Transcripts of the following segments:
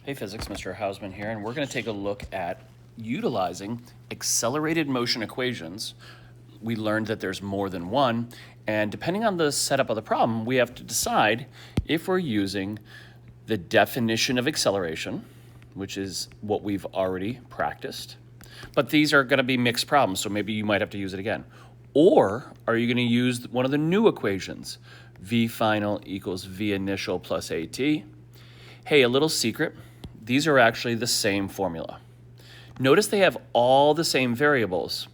Hey Physics, Mr. Hausman here, and we're going to take a look at utilizing accelerated motion equations. We learned that there's more than one, and depending on the setup of the problem, we have to decide if we're using the definition of acceleration, which is what we've already practiced, but these are going to be mixed problems, so maybe you might have to use it again. Or are you going to use one of the new equations, V final equals V initial plus AT? Hey, a little secret. These are actually the same formula. Notice they have all the same variables,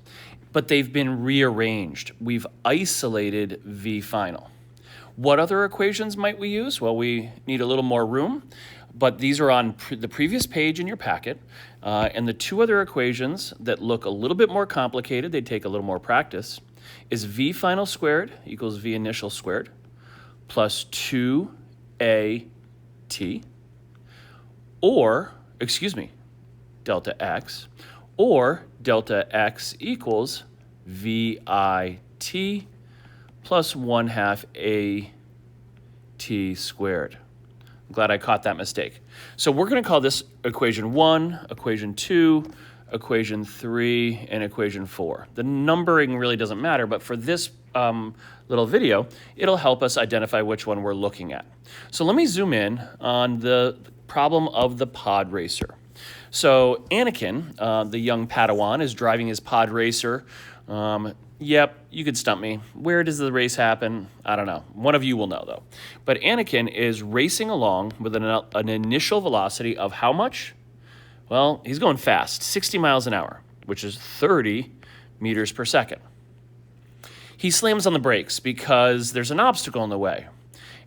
but they've been rearranged. We've isolated V final. What other equations might we use? Well, we need a little more room, but these are on the previous page in your packet. And the two other equations that look a little bit more complicated, they take a little more practice, is V final squared equals V initial squared plus 2AT, or, delta x, or delta x equals VIT plus 1/2 AT squared. I'm glad I caught that mistake. So we're going to call this equation 1, equation 2, equation 3, and equation 4. The numbering really doesn't matter, but for this little video, it'll help us identify which one we're looking at. So let me zoom in on the problem of the pod racer. So Anakin, the young Padawan, is driving his pod racer. Yep, you could stump me. Where does the race happen? I don't know. One of you will know, though. But Anakin is racing along with an initial velocity of how much? Well, he's going fast, 60 miles an hour, which is 30 meters per second. He slams on the brakes because there's an obstacle in the way.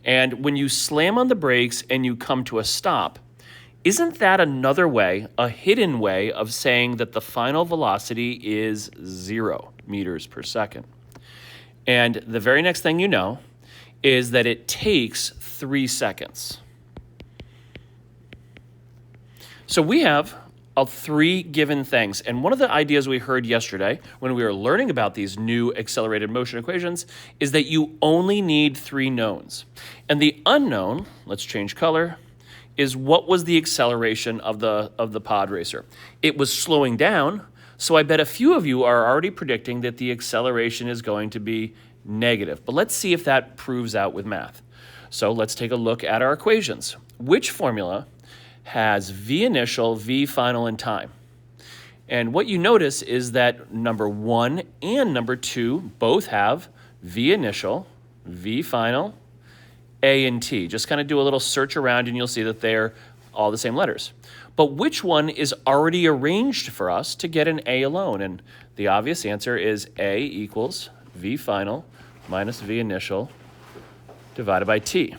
And when you slam on the brakes and you come to a stop, isn't that another way, a hidden way of saying that the final velocity is 0 meters per second? And the very next thing you know is that it takes 3 seconds. So we have three given things. And one of the ideas we heard yesterday when we were learning about these new accelerated motion equations is that you only need 3 knowns. And the unknown, let's change color, is what was the acceleration of the pod racer. It was slowing down, so I bet a few of you are already predicting that the acceleration is going to be negative. But let's see if that proves out with math. So let's take a look at our equations. Which formula has V initial, V final, and time? And what you notice is that number 1 and number 2 both have V initial, V final, A and T. Just kind of do a little search around and you'll see that they're all the same letters. But which one is already arranged for us to get an A alone? And the obvious answer is A equals V final minus V initial divided by T.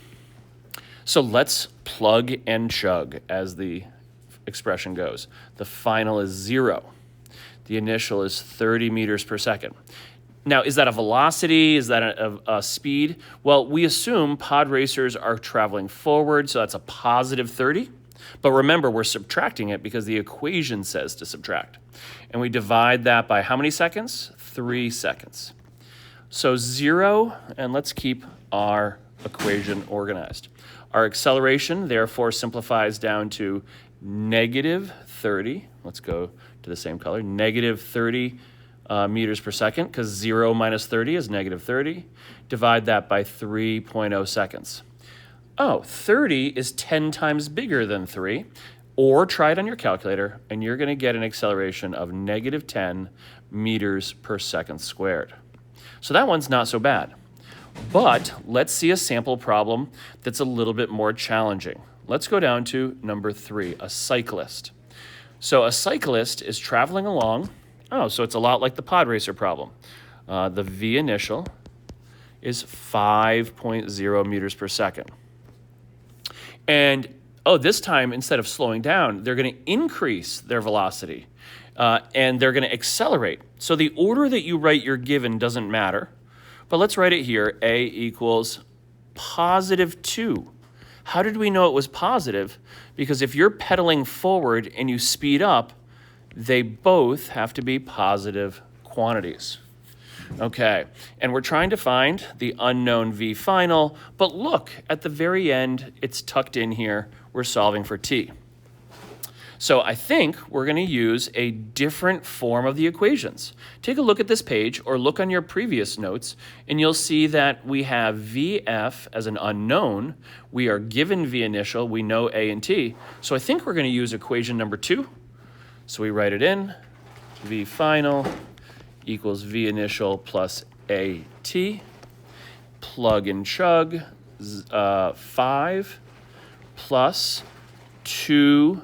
So let's plug and chug, as the expression goes. The final is 0. The initial is 30 meters per second. Now, is that a velocity? Is that a speed? Well, we assume pod racers are traveling forward, so that's a positive 30. But remember, we're subtracting it because the equation says to subtract. And we divide that by how many seconds? 3 seconds. So 0, and let's keep our equation organized. Our acceleration, therefore, simplifies down to negative 30. Let's go to the same color. Negative 30 meters per second, because 0 minus 30 is negative 30. Divide that by 3.0 seconds. Oh, 30 is 10 times bigger than 3. Or try it on your calculator, and you're going to get an acceleration of negative 10 meters per second squared. So that one's not so bad. But let's see a sample problem that's a little bit more challenging. Let's go down to number 3, a cyclist. So a cyclist is traveling along. Oh, so it's a lot like the pod racer problem. The V initial is 5.0 meters per second. And, this time, instead of slowing down, they're going to increase their velocity. And they're going to accelerate. So the order that you write your given doesn't matter. But let's write it here. A equals positive 2. How did we know it was positive? Because if you're pedaling forward and you speed up, they both have to be positive quantities. Okay, and we're trying to find the unknown V final, but look, at the very end, it's tucked in here. We're solving for T. So I think we're going to use a different form of the equations. Take a look at this page or look on your previous notes, and you'll see that we have VF as an unknown. We are given V initial. We know A and T. So I think we're going to use equation number 2. So we write it in. V final equals V initial plus AT. Plug and chug. 5 plus 2.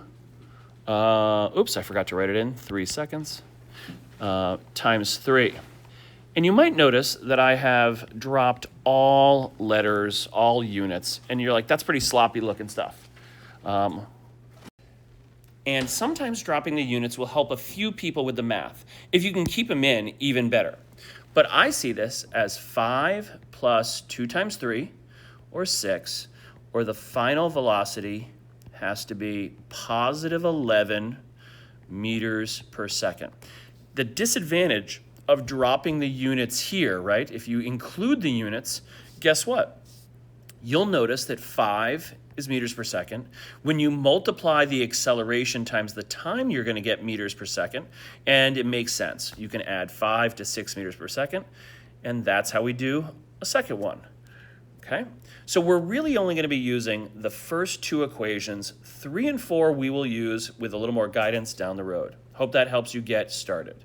Oops, I forgot to write it in. 3 seconds. Times 3. And you might notice that I have dropped all letters, all units, and you're like, that's pretty sloppy looking stuff. And sometimes dropping the units will help a few people with the math. If you can keep them in, even better. But I see this as 5 plus 2 times 3, or 6, or the final velocity has to be positive 11 meters per second. The disadvantage of dropping the units here, right? If you include the units, guess what? You'll notice that 5 is meters per second. When you multiply the acceleration times the time, you're going to get meters per second, and it makes sense. You can add 5 to 6 meters per second, and that's how we do a second one. Okay, so we're really only going to be using the first 2 equations. 3 and 4 we will use with a little more guidance down the road. Hope that helps you get started.